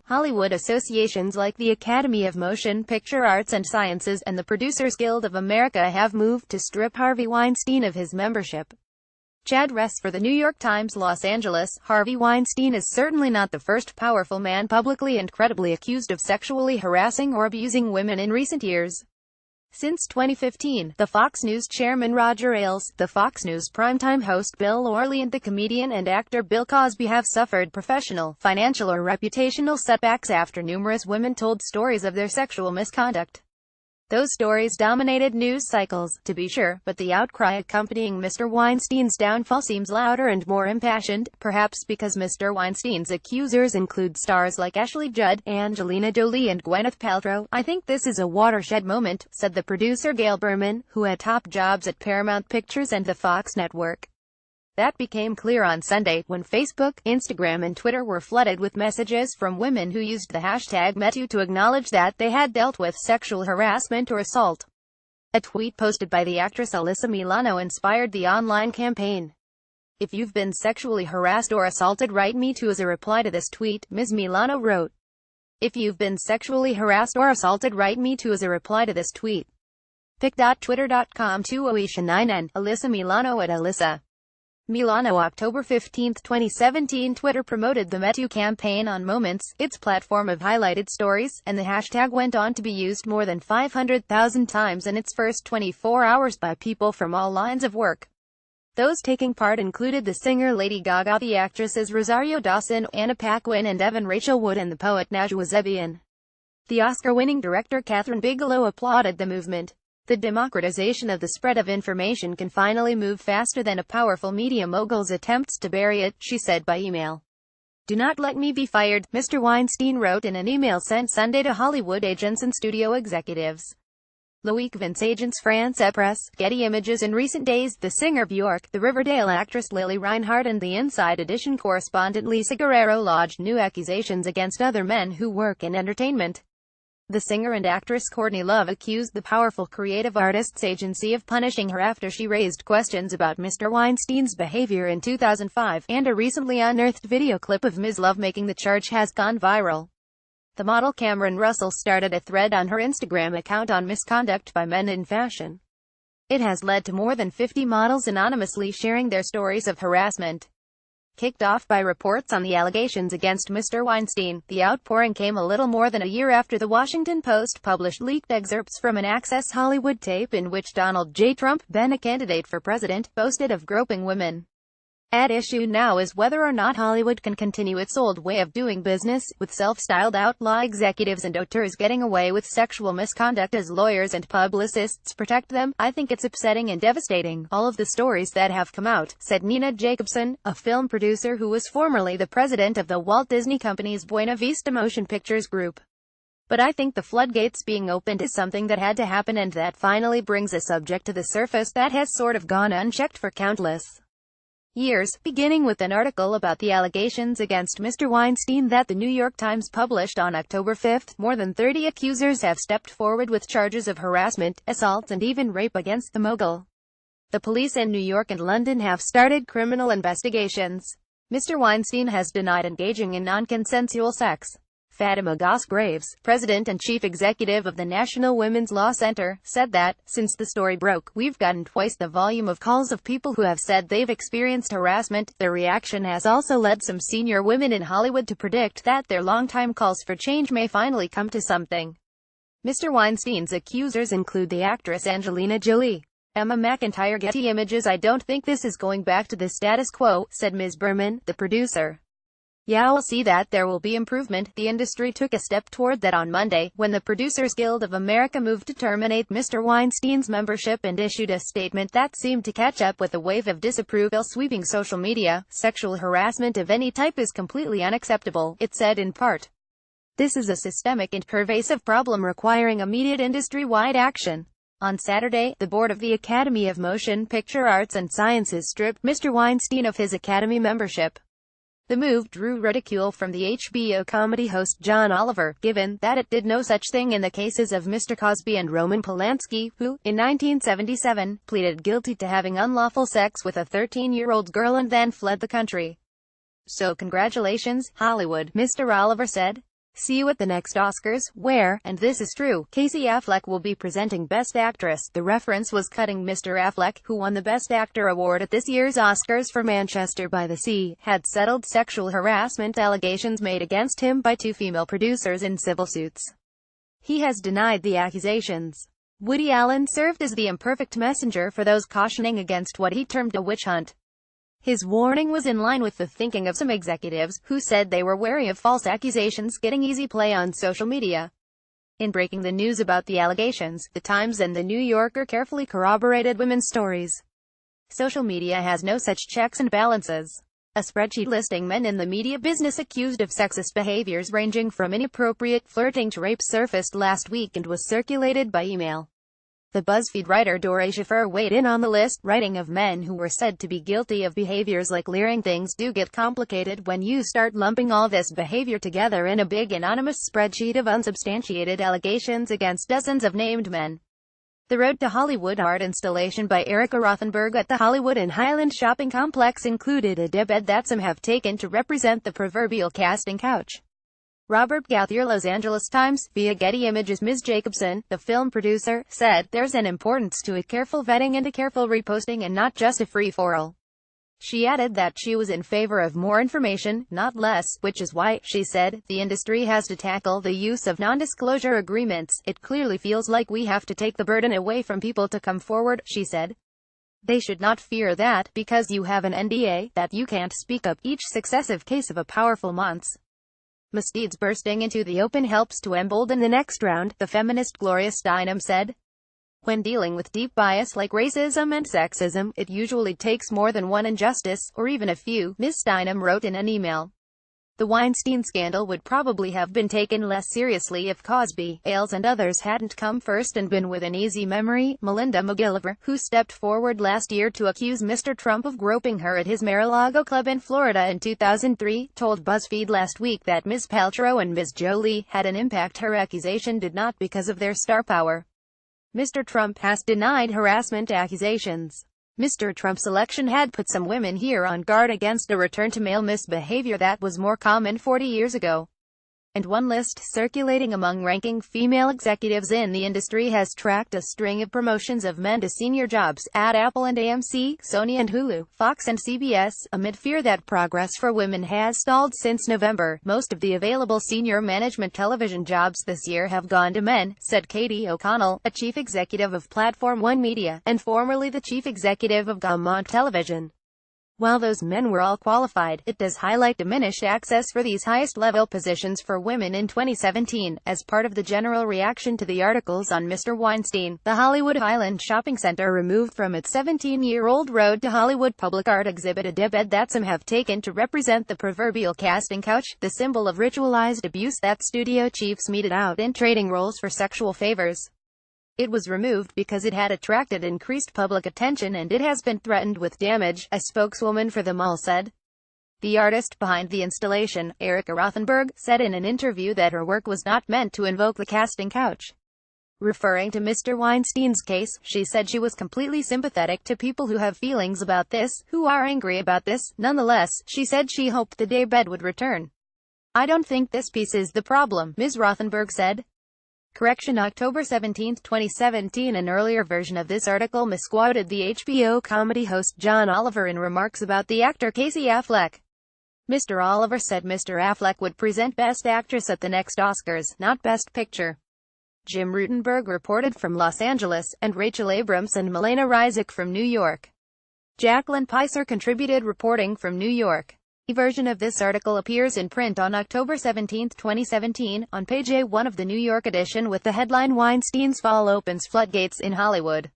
Hollywood associations like the Academy of Motion Picture Arts and Sciences and the Producers Guild of America have moved to strip Harvey Weinstein of his membership. Chad Ress for the New York Times. Los Angeles. Harvey Weinstein is certainly not the first powerful man publicly and credibly accused of sexually harassing or abusing women in recent years. Since 2015, the Fox News chairman Roger Ailes, the Fox News primetime host Bill O'Reilly and the comedian and actor Bill Cosby have suffered professional, financial or reputational setbacks after numerous women told stories of their sexual misconduct. Those stories dominated news cycles, to be sure, but the outcry accompanying Mr. Weinstein's downfall seems louder and more impassioned, perhaps because Mr. Weinstein's accusers include stars like Ashley Judd, Angelina Jolie and Gwyneth Paltrow. "I think this is a watershed moment," said the producer Gail Berman, who had top jobs at Paramount Pictures and the Fox network. That became clear on Sunday, when Facebook, Instagram and Twitter were flooded with messages from women who used the hashtag #MeToo to acknowledge that they had dealt with sexual harassment or assault. A tweet posted by the actress Alyssa Milano inspired the online campaign. "If you've been sexually harassed or assaulted, write me too." As a reply to this tweet, Ms. Milano wrote, "If you've been sexually harassed or assaulted, write me too." As a reply to this tweet, pic.twitter.com to Oisha9n, Alyssa Milano at Alyssa Milano. October 15, 2017. Twitter promoted the #MeToo campaign on Moments, its platform of highlighted stories, and the hashtag went on to be used more than 500,000 times in its first 24 hours by people from all lines of work. Those taking part included the singer Lady Gaga, the actresses Rosario Dawson, Anna Paquin and Evan Rachel Wood, and the poet Najwa Zebian. The Oscar-winning director Kathryn Bigelow applauded the movement. "The democratization of the spread of information can finally move faster than a powerful media mogul's attempts to bury it," she said by email. "Do not let me be fired," Mr. Weinstein wrote in an email sent Sunday to Hollywood agents and studio executives. Loic Vince agents France Presse, Getty Images. In recent days, the singer Bjork, the Riverdale actress Lily Reinhart and the Inside Edition correspondent Lisa Guerrero lodged new accusations against other men who work in entertainment. The singer and actress Courtney Love accused the powerful creative artists agency of punishing her after she raised questions about Mr. Weinstein's behavior in 2005, and a recently unearthed video clip of Ms. Love making the charge has gone viral. The model Cameron Russell started a thread on her Instagram account on misconduct by men in fashion. It has led to more than 50 models anonymously sharing their stories of harassment. Kicked off by reports on the allegations against Mr. Weinstein, the outpouring came a little more than a year after The Washington Post published leaked excerpts from an Access Hollywood tape in which Donald J. Trump, then a candidate for president, boasted of groping women. At issue now is whether or not Hollywood can continue its old way of doing business, with self-styled outlaw executives and auteurs getting away with sexual misconduct as lawyers and publicists protect them. "I think it's upsetting and devastating, all of the stories that have come out," said Nina Jacobson, a film producer who was formerly the president of the Walt Disney Company's Buena Vista Motion Pictures Group. "But I think the floodgates being opened is something that had to happen, and that finally brings a subject to the surface that has sort of gone unchecked for countless years, beginning with an article about the allegations against Mr. Weinstein that the New York Times published on October 5. More than 30 accusers have stepped forward with charges of harassment, assault and even rape against the mogul. The police in New York and London have started criminal investigations. Mr. Weinstein has denied engaging in non-consensual sex. Fatima Goss-Graves, president and chief executive of the National Women's Law Center, said that, "Since the story broke, we've gotten twice the volume of calls of people who have said they've experienced harassment." The reaction has also led some senior women in Hollywood to predict that their longtime calls for change may finally come to something. Mr. Weinstein's accusers include the actress Angelina Jolie. Emma McIntyre. Getty Images. "I don't think this is going back to the status quo," said Ms. Berman, the producer. "Yeah, we'll see that there will be improvement." The industry took a step toward that on Monday, when the Producers Guild of America moved to terminate Mr. Weinstein's membership and issued a statement that seemed to catch up with a wave of disapproval sweeping social media. "Sexual harassment of any type is completely unacceptable," it said in part. "This is a systemic and pervasive problem requiring immediate industry-wide action." On Saturday, the board of the Academy of Motion Picture Arts and Sciences stripped Mr. Weinstein of his Academy membership. The move drew ridicule from the HBO comedy host John Oliver, given that it did no such thing in the cases of Mr. Cosby and Roman Polanski, who, in 1977, pleaded guilty to having unlawful sex with a 13-year-old girl and then fled the country. "So congratulations, Hollywood," Mr. Oliver said. See you at the next Oscars, where, and this is true, Casey Affleck will be presenting Best Actress. The reference was cutting. Mr. Affleck, who won the Best Actor award at this year's Oscars for Manchester by the Sea, had settled sexual harassment allegations made against him by two female producers in civil suits. He has denied the accusations. Woody Allen served as the imperfect messenger for those cautioning against what he termed a witch hunt. His warning was in line with the thinking of some executives, who said they were wary of false accusations getting easy play on social media. In breaking the news about the allegations, The Times and The New Yorker carefully corroborated women's stories. Social media has no such checks and balances. A spreadsheet listing men in the media business accused of sexist behaviors ranging from inappropriate flirting to rape surfaced last week and was circulated by email. The BuzzFeed writer Dore Schiffer weighed in on the list, writing of men who were said to be guilty of behaviors like leering. Things do get complicated when you start lumping all this behavior together in a big anonymous spreadsheet of unsubstantiated allegations against dozens of named men. The Road to Hollywood art installation by Erica Rothenberg at the Hollywood and Highland shopping complex included a daybed that some have taken to represent the proverbial casting couch. Robert Gauthier, Los Angeles Times, via Getty Images. Ms. Jacobson, the film producer, said, "There's an importance to a careful vetting and a careful reposting and not just a free-for-all." She added that she was in favor of more information, not less, which is why, she said, the industry has to tackle the use of non-disclosure agreements. It clearly feels like we have to take the burden away from people to come forward, she said. They should not fear that, because you have an NDA, that you can't speak up. Each successive case of a powerful misdeeds bursting into the open helps to embolden the next round, the feminist Gloria Steinem said. When dealing with deep bias like racism and sexism, it usually takes more than one injustice, or even a few, Ms. Steinem wrote in an email. The Weinstein scandal would probably have been taken less seriously if Cosby, Ailes and others hadn't come first and been within easy memory. Melinda McGillivray, who stepped forward last year to accuse Mr. Trump of groping her at his Mar-a-Lago club in Florida in 2003, told BuzzFeed last week that Ms. Paltrow and Ms. Jolie had an impact her accusation did not because of their star power. Mr. Trump has denied harassment accusations. Mr. Trump's election had put some women here on guard against a return to male misbehavior that was more common 40 years ago. And one list circulating among ranking female executives in the industry has tracked a string of promotions of men to senior jobs at Apple and AMC, Sony and Hulu, Fox and CBS, amid fear that progress for women has stalled since November. Most of the available senior management television jobs this year have gone to men, said Katie O'Connell, a chief executive of Platform One Media, and formerly the chief executive of Gaumont Television. While those men were all qualified, it does highlight diminished access for these highest-level positions for women in 2017. As part of the general reaction to the articles on Mr. Weinstein, the Hollywood Highland Shopping Center removed from its 17-year-old Road to Hollywood public art exhibit a daybed that some have taken to represent the proverbial casting couch, the symbol of ritualized abuse that studio chiefs meted out in trading roles for sexual favors. It was removed because it had attracted increased public attention and it has been threatened with damage, a spokeswoman for the mall said. The artist behind the installation, Erica Rothenberg, said in an interview that her work was not meant to invoke the casting couch. Referring to Mr. Weinstein's case, she said she was completely sympathetic to people who have feelings about this, who are angry about this. Nonetheless, she said she hoped the daybed would return. "I don't think this piece is the problem," Ms. Rothenberg said. Correction, October 17, 2017. An earlier version of this article misquoted the HBO comedy host John Oliver in remarks about the actor Casey Affleck. Mr. Oliver said Mr. Affleck would present Best Actress at the next Oscars, not Best Picture. Jim Rutenberg reported from Los Angeles, and Rachel Abrams and Milena Ryzik from New York. Jacqueline Picer contributed reporting from New York. A version of this article appears in print on October 17, 2017, on page A1 of the New York edition with the headline "Weinstein's Fall Opens Floodgates in Hollywood."